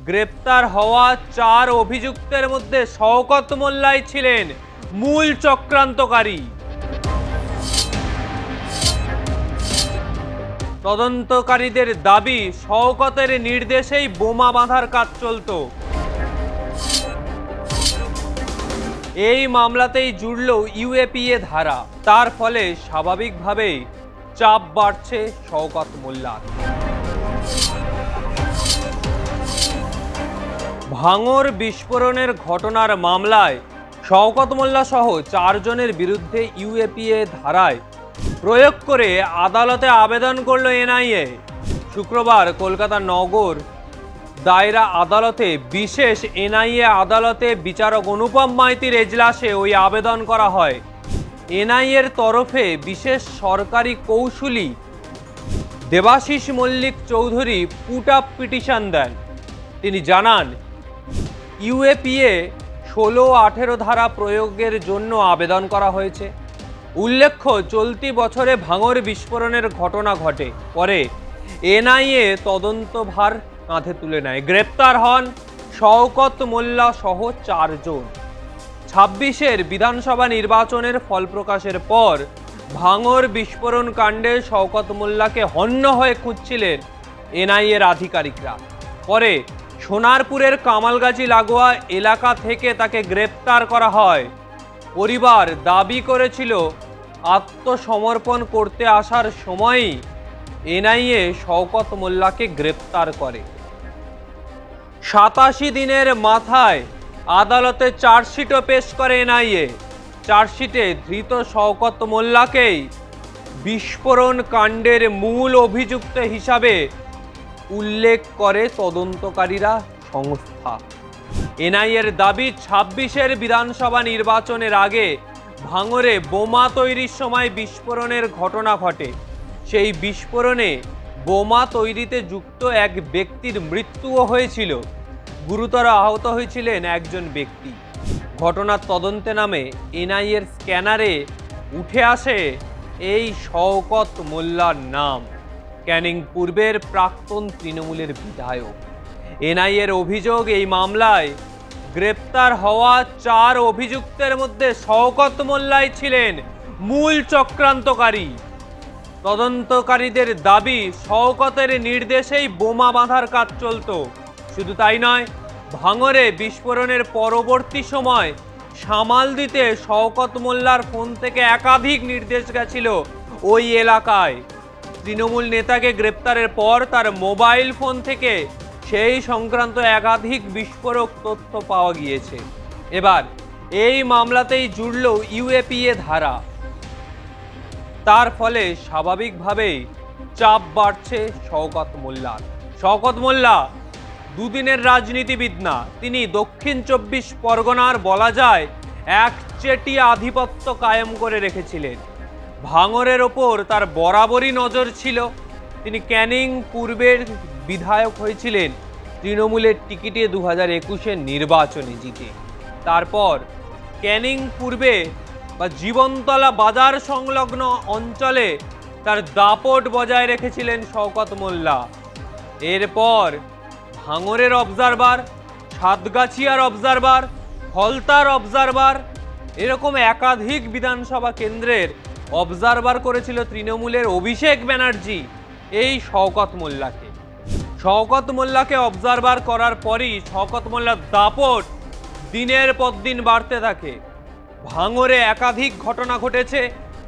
গ্রেপ্তার হওয়া 4 অভিযুক্তের মধ্যে শওকত মোল্লাই ছিলেন মূল চক্রান্তকারী। তদন্তকারীদের দাবি, শওকতের নির্দেশেই বোমা বাঁধার কাজ চলত। এই মামলাতেই জুড়ল ইউএপিএ ধারা। তার ফলে স্বাভাবিকভাবেই চাপ বাড়ছে শওকত মোল্লার। ভাঙড় বিস্ফোরণের ঘটনার মামলায় শওকত মোল্লা সহ 4 জনের বিরুদ্ধে ইউএপিএ ধারায় প্রয়োগ করে আদালতে আবেদন করল এনআইএ। শুক্রবার কলকাতা নগর দায়রা আদালতে বিশেষ এনআইএ আদালতে বিচারক অনুপম মাইতির এজলাসে ওই আবেদন করা হয়। এনআইএর তরফে বিশেষ সরকারি কৌঁসুলি Debashis Mallick Chowdhury put up petition দেন। তিনি জানান, ইউএপিএ 16-18 ধারা প্রয়োগের জন্য আবেদন করা হয়েছে। উল্লেখ্য, চলতি বছরে ভাঙড় বিস্ফোরণের ঘটনা ঘটে। পরে এনআইএ তদন্তভার কাঁধে তুলে নেয়। গ্রেপ্তার হন শওকত মোল্লা সহ 4 জন। 26-এর বিধানসভা নির্বাচনের ফল প্রকাশের পর ভাঙড় বিস্ফোরণ কাণ্ডে শওকত মোল্লাকে হন্য হয়ে খুঁজছিলেন এনআইএর আধিকারিকরা। পরে সোনারপুরের কামালগাছি লাগোয়া এলাকা থেকে তাকে গ্রেপ্তার করা হয়। পরিবার দাবি করেছিল, আত্মসমর্পণ করতে আসার সময়ই এনআইএ শওকত মোল্লাকে গ্রেপ্তার করে। 87 দিনের মাথায় আদালতে চার্জশিটও পেশ করে এনআইএ। চার্জশিটে ধৃত শওকত মোল্লাকেই বিস্ফোরণ কাণ্ডের মূল অভিযুক্ত হিসাবে উল্লেখ করে তদন্তকারীরা সংস্থা। এনআইএর দাবি, 26-এর বিধানসভা নির্বাচনের আগে ভাঙড়ে বোমা তৈরির সময় বিস্ফোরণের ঘটনা ঘটে। সেই বিস্ফোরণে বোমা তৈরিতে যুক্ত এক ব্যক্তির মৃত্যুও হয়েছিল। গুরুতর আহত হয়েছিলেন একজন ব্যক্তি। ঘটনার তদন্তে নামে এনআইএর স্ক্যানারে উঠে আসে এই শওকত মোল্লার নাম, ক্যানিং পূর্বের প্রাক্তন তৃণমূলের বিধায়ক। এনআইএর অভিযোগ, এই মামলায় গ্রেপ্তার হওয়া 4 অভিযুক্তের মধ্যে শওকত মোল্লাই ছিলেন মূল চক্রান্তকারী। তদন্তকারীদের দাবি, শওকতের নির্দেশেই বোমা বাঁধার কাজ চলত। শুধু তাই নয়, ভাঙড়ে বিস্ফোরণের পরবর্তী সময় সামাল দিতে শওকত মোল্লার ফোন থেকে একাধিক নির্দেশ গেছিল ওই এলাকায়। তৃণমূল নেতাকে গ্রেপ্তারের পর তার মোবাইল ফোন থেকে সেই সংক্রান্ত একাধিক বিস্ফোরক তথ্য পাওয়া গিয়েছে। এবার এই মামলাতেই জুড়ল ইউএপিএ ধারা। তার ফলে স্বাভাবিকভাবেই চাপ বাড়ছে শওকত মোল্লার। শওকত মোল্লা দুদিনের রাজনীতিবিদ না, তিনি দক্ষিণ 24 পরগনার বলা যায় একচেটিয়া আধিপত্য কায়েম করে রেখেছিলেন। ভাঙড়ের ওপর তার বরাবরই নজর ছিল। তিনি ক্যানিং পূর্বের বিধায়ক হয়েছিলেন তৃণমূলের টিকিটে 2021-এর নির্বাচনে জিতে। তারপর ক্যানিং পূর্বে বা জীবনতলা বাজার সংলগ্ন অঞ্চলে তার দাপট বজায় রেখেছিলেন শওকত মোল্লা। এরপর ভাঙড়ের অবজারভার, সাতগাছিয়ার অবজারভার, ফলতার অবজারভার, এরকম একাধিক বিধানসভা কেন্দ্রের অবজারভার করেছিল তৃণমূলের অভিষেক ব্যানার্জি এই শওকত মোল্লাকে। শওকত মোল্লাকে অবজারভার করার পরই শওকত মোল্লার দাপট দিনের পর দিন বাড়তে থাকে। ভাঙড়ে একাধিক ঘটনা ঘটেছে।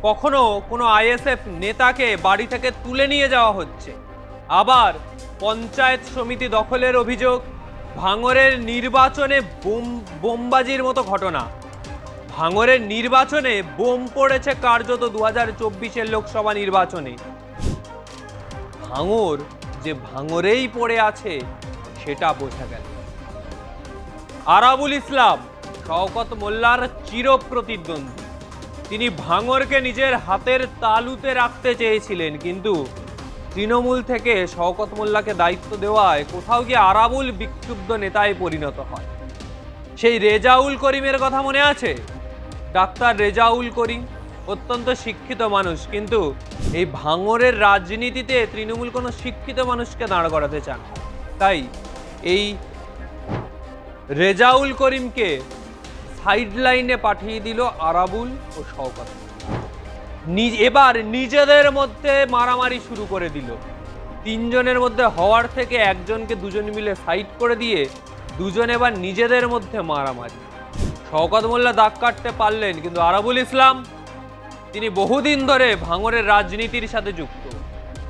কখনো কোনো আইএসএফ নেতাকে বাড়ি থেকে তুলে নিয়ে যাওয়া হচ্ছে, আবার পঞ্চায়েত সমিতি দখলের অভিযোগ, ভাঙড়ের নির্বাচনে বোমবাজির মতো ঘটনা। ভাঙড়ের নির্বাচনে বোম পড়েছে কার্যত 2024-এর লোকসভা নির্বাচনে। ভাঙড় যে ভাঙড়েই পড়ে আছে সেটা বোঝা গেল। আরাবুল ইসলাম শওকত মোল্লার চির প্রতিদ্বন্দ্বী। তিনি ভাঙড়কে নিজের হাতের তালুতে রাখতে চেয়েছিলেন, কিন্তু তৃণমূল থেকে শওকত মোল্লাকে দায়িত্ব দেওয়ায় কোথাও গিয়ে আরাবুল বিক্ষুব্ধ নেতায় পরিণত হয়। সেই রেজাউল করিমের কথা মনে আছে? ডাক্তার রেজাউল করিম অত্যন্ত শিক্ষিত মানুষ, কিন্তু এই ভাঙড়ের রাজনীতিতে তৃণমূল কোনো শিক্ষিত মানুষকে দাঁড় করাতে চান। তাই এই রেজাউল করিমকে সাইডলাইনে পাঠিয়ে দিল আরাবুল ও শওকত। এবার নিজেদের মধ্যে মারামারি শুরু করে দিল। তিনজনের মধ্যে হওয়ার থেকে একজনকে দুজন মিলে সাইড করে দিয়ে দুজন এবার নিজেদের মধ্যে মারামারি। শওকত মোল্লা দাগ কাটতে পারলেন, কিন্তু আরাবুল ইসলাম তিনি বহুদিন ধরে ভাঙড়ের রাজনীতির সাথে যুক্ত।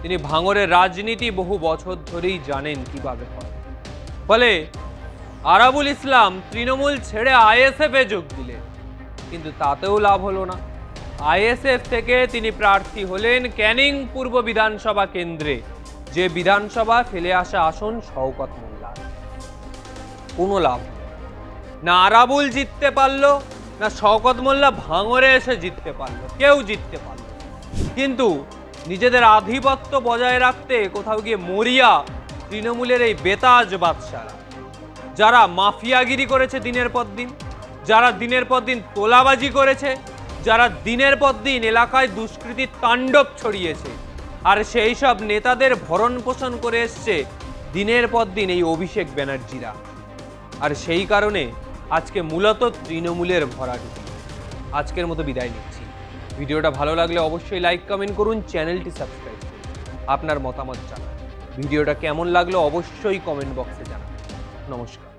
তিনি ভাঙড়ের রাজনীতি বহু বছর ধরেই জানেন কিভাবে হয়। ফলে আরাবুল ইসলাম তৃণমূল ছেড়ে আইএসএফে যোগ দিলেন, কিন্তু তাতেও লাভ হলো না। আইএসএফ থেকে তিনি প্রার্থী হলেন ক্যানিং পূর্ব বিধানসভা কেন্দ্রে, যে বিধানসভা ফেলে আসা আসন শওকত মোল্লার। কোনো লাভ না, আরাবুল জিততে পারলো না শওকত মোল্লা ভাঙড়ে এসে জিততে পারলো, কেউ জিততে পারলো। কিন্তু নিজেদের আধিপত্য বজায় রাখতে কোথাও গিয়ে মরিয়া তৃণমূলের এই বেতাজ বাদশারা, যারা মাফিয়াগিরি করেছে দিনের পর দিন, যারা দিনের পর দিন তোলাবাজি করেছে, যারা দিনের পর দিন এলাকায় দুষ্কৃতির তাণ্ডব ছড়িয়েছে, আর সেই সব নেতাদের ভরণ পোষণ করে এসছে দিনের পর দিন এই অভিষেক ব্যানার্জিরা। আর সেই কারণে আজকে মূলত তৃণমূলের ভরাডুবি। আজকের মতো বিদায় নিচ্ছি। ভিডিওটা ভালো লাগলে অবশ্যই লাইক কমেন্ট করুন, চ্যানেলটি সাবস্ক্রাইব করুন, আপনার মতামত জানান। ভিডিওটা কেমন লাগলো অবশ্যই কমেন্ট বক্সে জানান। নমস্কার।